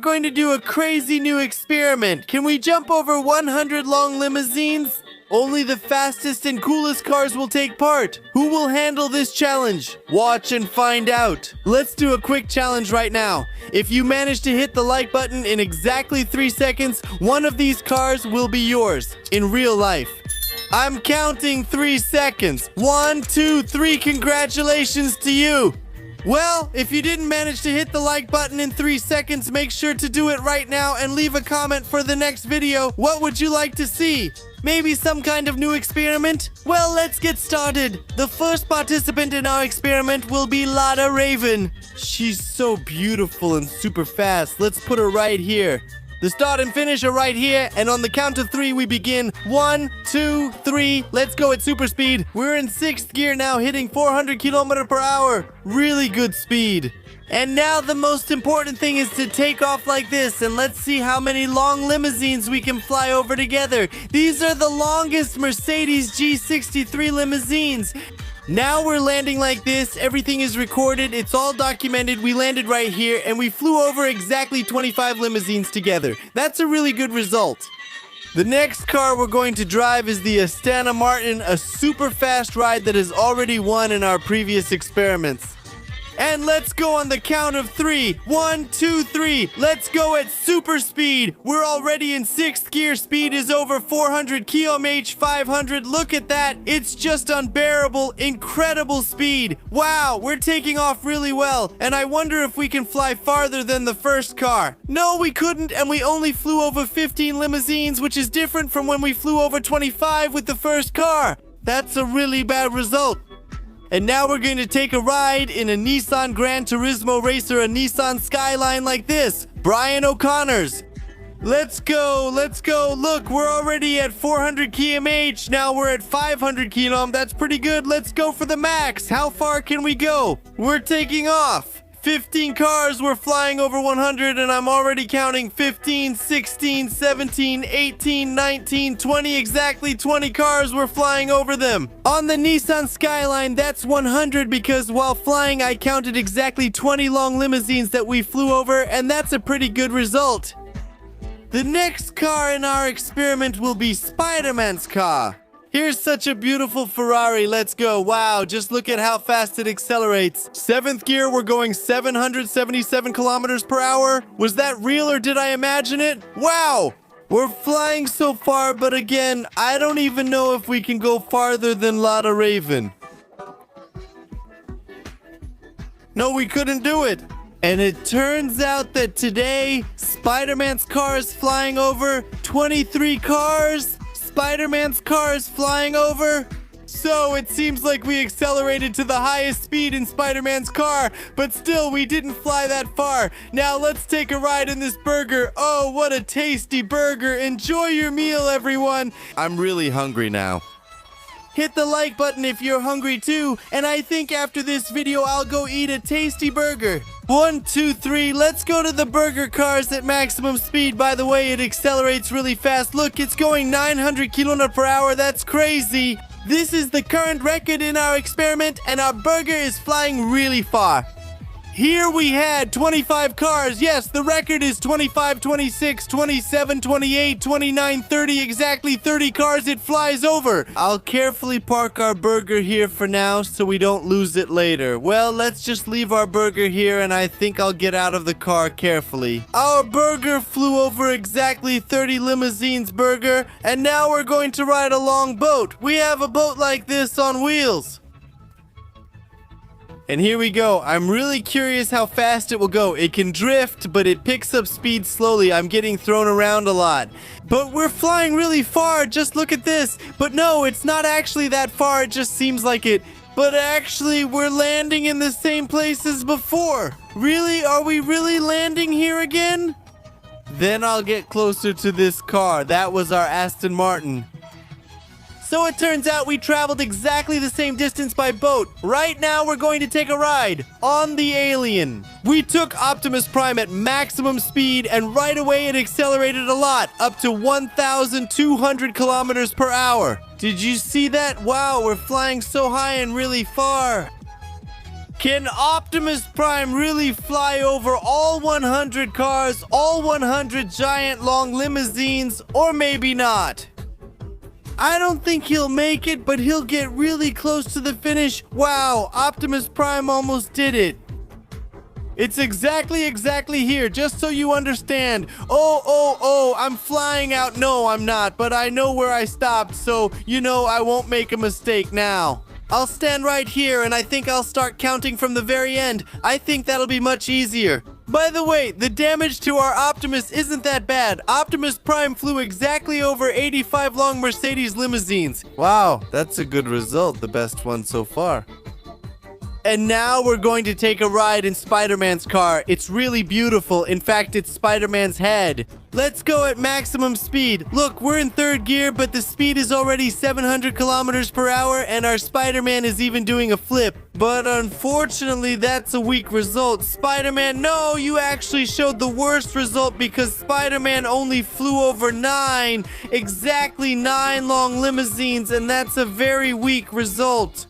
going to do a crazy new experiment. Can we jump over 100 long limousines? Only the fastest and coolest cars will take part. Who will handle this challenge? Watch and find out. Let's do a quick challenge right now. If you manage to hit the like button in exactly 3 seconds, one of these cars will be yours in real life. I'm counting 3 seconds. 1, 2, 3. Congratulations to you. Well, if you didn't manage to hit the like button in 3 seconds, make sure to do it right now and leave a comment for the next video. What would you like to see? Maybe some kind of new experiment? Well, let's get started. The first participant in our experiment will be Lada Reyven. She's so beautiful and super fast. Let's put her right here. The start and finish are right here, and on the count of 3, we begin. 1, 2, 3. Let's go at super speed. We're in 6th gear now, hitting 400 km per hour. Really good speed. And now the most important thing is to take off like this, and let's see how many long limousines we can fly over together. These are the longest Mercedes G63 limousines. Now we're landing like this. Everything is recorded. It's all documented. We landed right here, and we flew over exactly 25 limousines together. That's a really good result. The next car we're going to drive is the Aston Martin, a super fast ride that has already won in our previous experiments. And let's go on the count of 3. 1, 2, 3. Let's go at super speed. We're already in 6th gear. Speed is over 400 km/h, 500. Look at that. It's just unbearable. Incredible speed. Wow, we're taking off really well. And I wonder if we can fly farther than the first car. No, we couldn't, and we only flew over 15 limousines, which is different from when we flew over 25 with the first car. That's a really bad result. And now we're going to take a ride in a Nissan Gran Turismo racer, a Nissan Skyline like this. Brian O'Connor's. Let's go, let's go. Look, we're already at 400 km/h. Now we're at 500 km. That's pretty good. Let's go for the max. How far can we go? We're taking off. 15 cars were flying over 100, and I'm already counting 15, 16, 17, 18, 19, 20, exactly 20 cars were flying over them. On the Nissan Skyline, that's 100 because while flying, I counted exactly 20 long limousines that we flew over, and that's a pretty good result. The next car in our experiment will be Spider-Man's car. Here's such a beautiful Ferrari. Let's go. Wow, just look at how fast it accelerates. 7th gear, we're going 777 kilometers per hour. Was that real or did I imagine it? Wow, we're flying so far, but again, I don't even know if we can go farther than Lada Reyven. No, we couldn't do it. And it turns out that today, Spider-Man's car is flying over 23 cars. Spider-Man's car is flying over. So it seems like we accelerated to the highest speed in Spider-Man's car, but still we didn't fly that far. Now let's take a ride in this burger. Oh, what a tasty burger. Enjoy your meal, everyone. I'm really hungry now. Hit the like button if you're hungry too, and I think after this video I'll go eat a tasty burger. 1, 2, 3, let's go to the burger cars at maximum speed. By the way, it accelerates really fast. Look, it's going 900 km per hour. That's crazy. This is the current record in our experiment, and our burger is flying really far. Here we had 25 cars. Yes, the record is 25, 26, 27, 28, 29, 30. Exactly 30 cars it flies over. I'll carefully park our burger here for now so we don't lose it later. Well, let's just leave our burger here, and I think I'll get out of the car carefully. Our burger flew over exactly 30 limousines, burger, and now we're going to ride a long boat. We have a boat like this on wheels. And here we go. I'm really curious how fast it will go. It can drift, but it picks up speed slowly. I'm getting thrown around a lot. But we're flying really far. Just look at this. But no, it's not actually that far. It just seems like it. But actually, we're landing in the same place as before. Really? Are we really landing here again? Then I'll get closer to this car. That was our Aston Martin. So it turns out we traveled exactly the same distance by boat. Right now we're going to take a ride on the Alien. We took Optimus Prime at maximum speed, and right away it accelerated a lot, up to 1,200 kilometers per hour. Did you see that? Wow, we're flying so high and really far. Can Optimus Prime really fly over all 100 cars, all 100 giant long limousines, or maybe not? I don't think he'll make it, but he'll get really close to the finish. Wow, Optimus Prime almost did it. It's exactly here, just so you understand. Oh, I'm flying out. No, I'm not, but I know where I stopped, so you know I won't make a mistake now. I'll stand right here, and I think I'll start counting from the very end. I think that'll be much easier. By the way, the damage to our Optimus isn't that bad. Optimus Prime flew exactly over 85 long Mercedes limousines. Wow, that's a good result, the best one so far. And now we're going to take a ride in Spider-Man's car. It's really beautiful. In fact, it's Spider-Man's head. Let's go at maximum speed. Look, we're in third gear, but the speed is already 700 kilometers per hour, and our Spider-Man is even doing a flip. But unfortunately, that's a weak result. Spider-Man, no, you actually showed the worst result because Spider-Man only flew over exactly 9 long limousines, and that's a very weak result.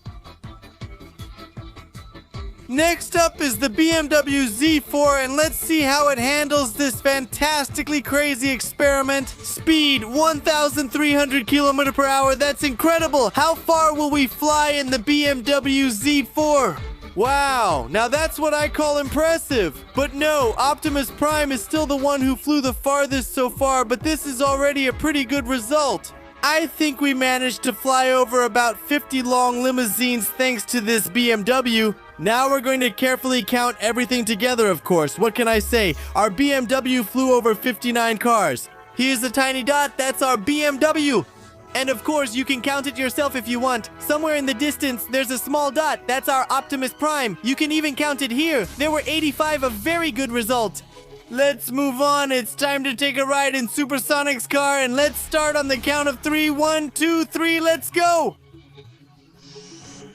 Next up is the BMW Z4, and let's see how it handles this fantastically crazy experiment. Speed 1,300 km per hour. That's incredible. How far will we fly in the BMW Z4? Wow, now that's what I call impressive. But no, Optimus Prime is still the one who flew the farthest so far, but this is already a pretty good result. I think we managed to fly over about 50 long limousines thanks to this BMW. Now we're going to carefully count everything together, of course. What can I say? Our BMW flew over 59 cars. Here's the tiny dot. That's our BMW. And of course, you can count it yourself if you want. Somewhere in the distance, there's a small dot. That's our Optimus Prime. You can even count it here. There were 85, a very good result. Let's move on. It's time to take a ride in Supersonic's car, and let's start on the count of 3. 1, 2, 3, let's go!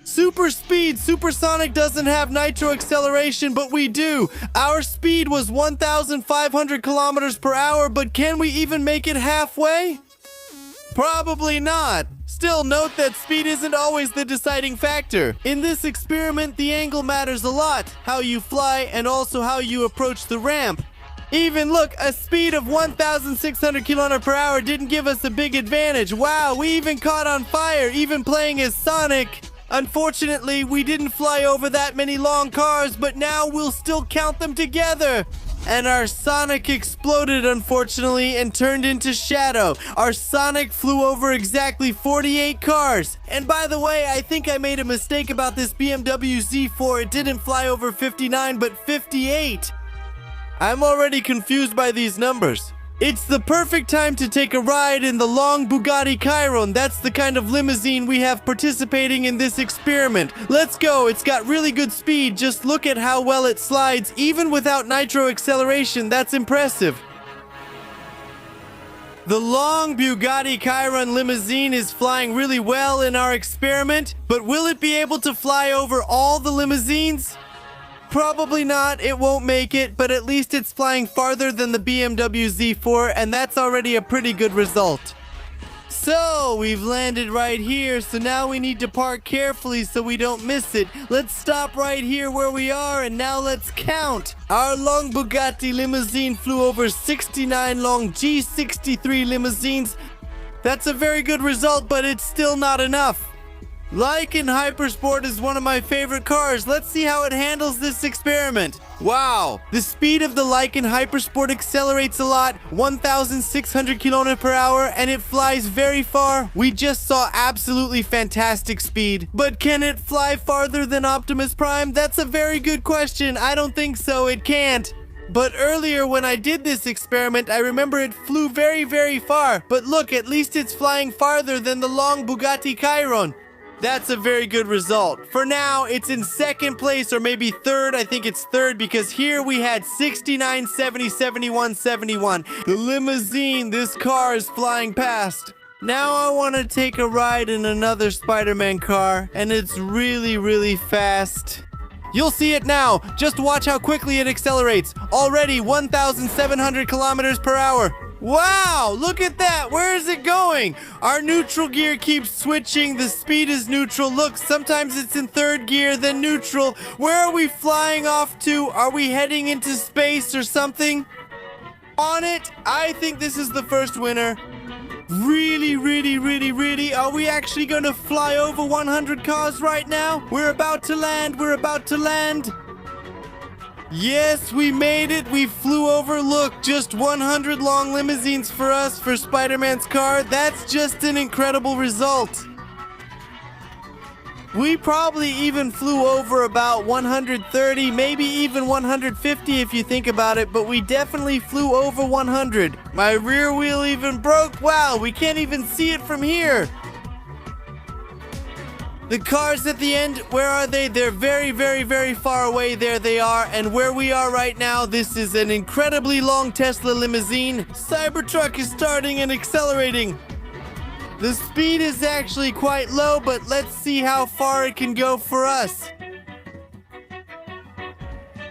Super speed. Supersonic doesn't have nitro acceleration, but we do. Our speed was 1,500 kilometers per hour, but can we even make it halfway? Probably not. Still, note that speed isn't always the deciding factor. In this experiment, the angle matters a lot. How you fly and also how you approach the ramp. Even look, a speed of 1,600 km per hour didn't give us a big advantage. Wow, we even caught on fire, even playing as Sonic. Unfortunately, we didn't fly over that many long cars, but now we'll still count them together. And our Sonic exploded, unfortunately, and turned into Shadow. Our Sonic flew over exactly 48 cars. And by the way, I think I made a mistake about this BMW Z4. It didn't fly over 59, but 58. I'm already confused by these numbers. It's the perfect time to take a ride in the long Bugatti Chiron. That's the kind of limousine we have participating in this experiment. Let's go. It's got really good speed. Just look at how well it slides, even without nitro acceleration. That's impressive. The long Bugatti Chiron limousine is flying really well in our experiment, but will it be able to fly over all the limousines? Probably not, it won't make it, but at least it's flying farther than the BMW Z4, and that's already a pretty good result. So, we've landed right here, so now we need to park carefully so we don't miss it. Let's stop right here where we are, and now let's count. Our long Bugatti limousine flew over 69 long G63 limousines. That's a very good result, but it's still not enough. Lycan Hypersport is one of my favorite cars. Let's see how it handles this experiment. Wow, the speed of the Lycan Hypersport accelerates a lot, 1,600 km per hour, and it flies very far. We just saw absolutely fantastic speed. But can it fly farther than Optimus Prime? That's a very good question. I don't think so. It can't. But earlier when I did this experiment, I remember it flew very, very far. But look, at least it's flying farther than the long Bugatti Chiron. That's a very good result. For now, it's in second place, or maybe third. I think it's third because here we had 69, 70, 71, 71. The limousine, this car is flying past. Now I want to take a ride in another Spider-Man car, and it's really, really fast. You'll see it now. Just watch how quickly it accelerates. Already 1,700 kilometers per hour. Wow, look at that. Where is it going? Our neutral gear keeps switching. The speed is neutral. Look, sometimes it's in third gear, then neutral. Where are we flying off to? Are we heading into space or something? On it. I think this is the first winner. Really, really, really, really? Are we actually going to fly over 100 cars right now? We're about to land. We're about to land. Yes, we made it. We flew over. Look, just 100 long limousines for us for Spider-Man's car. That's just an incredible result. We probably even flew over about 130, maybe even 150 if you think about it, but we definitely flew over 100. My rear wheel even broke. Wow, we can't even see it from here. The cars at the end, where are they? They're very, very, very far away. There they are. And where we are right now, this is an incredibly long Tesla limousine. Cybertruck is starting and accelerating. The speed is actually quite low, but let's see how far it can go for us.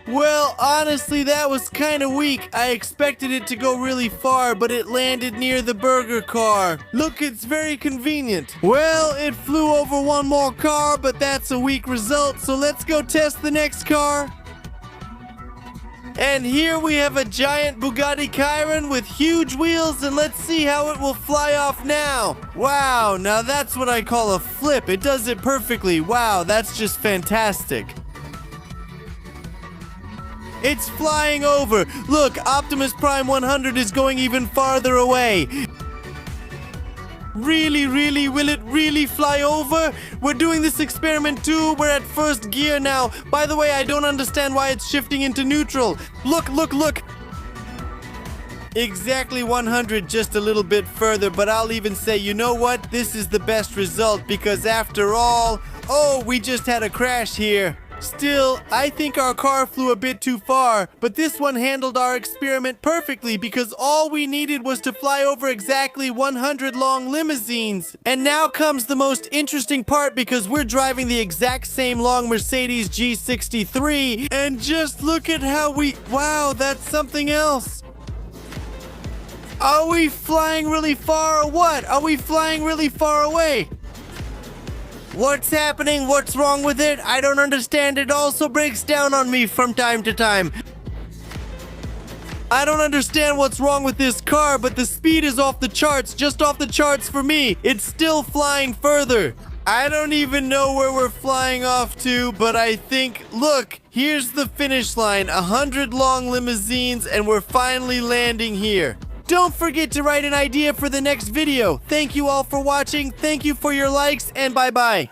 Well, honestly, that was kind of weak. I expected it to go really far, but it landed near the burger car. Look, it's very convenient. Well, it flew over one more car, but that's a weak result, so let's go test the next car. And here we have a giant Bugatti Chiron with huge wheels, and let's see how it will fly off now. Wow, now that's what I call a flip. It does it perfectly. Wow, that's just fantastic. It's flying over. Look, Optimus Prime 100 is going even farther away. Really, really, will it really fly over? We're doing this experiment too. We're at first gear now. By the way, I don't understand why it's shifting into neutral. Look, look, look. Exactly 100, just a little bit further, but I'll even say, you know what? This is the best result because after all, oh, we just had a crash here. Still, I think our car flew a bit too far, but this one handled our experiment perfectly because all we needed was to fly over exactly 100 long limousines. And now comes the most interesting part because we're driving the exact same long Mercedes G63, and just look at how wow, that's something else. Are we flying really far or what? Are we flying really far away? What's happening? What's wrong with it? I don't understand. It also breaks down on me from time to time. I don't understand what's wrong with this car, but the speed is off the charts, just off the charts for me. It's still flying further. I don't even know where we're flying off to, but I think, look, here's the finish line. 100 long limousines, and we're finally landing here. Don't forget to write an idea for the next video. Thank you all for watching. Thank you for your likes, and bye-bye.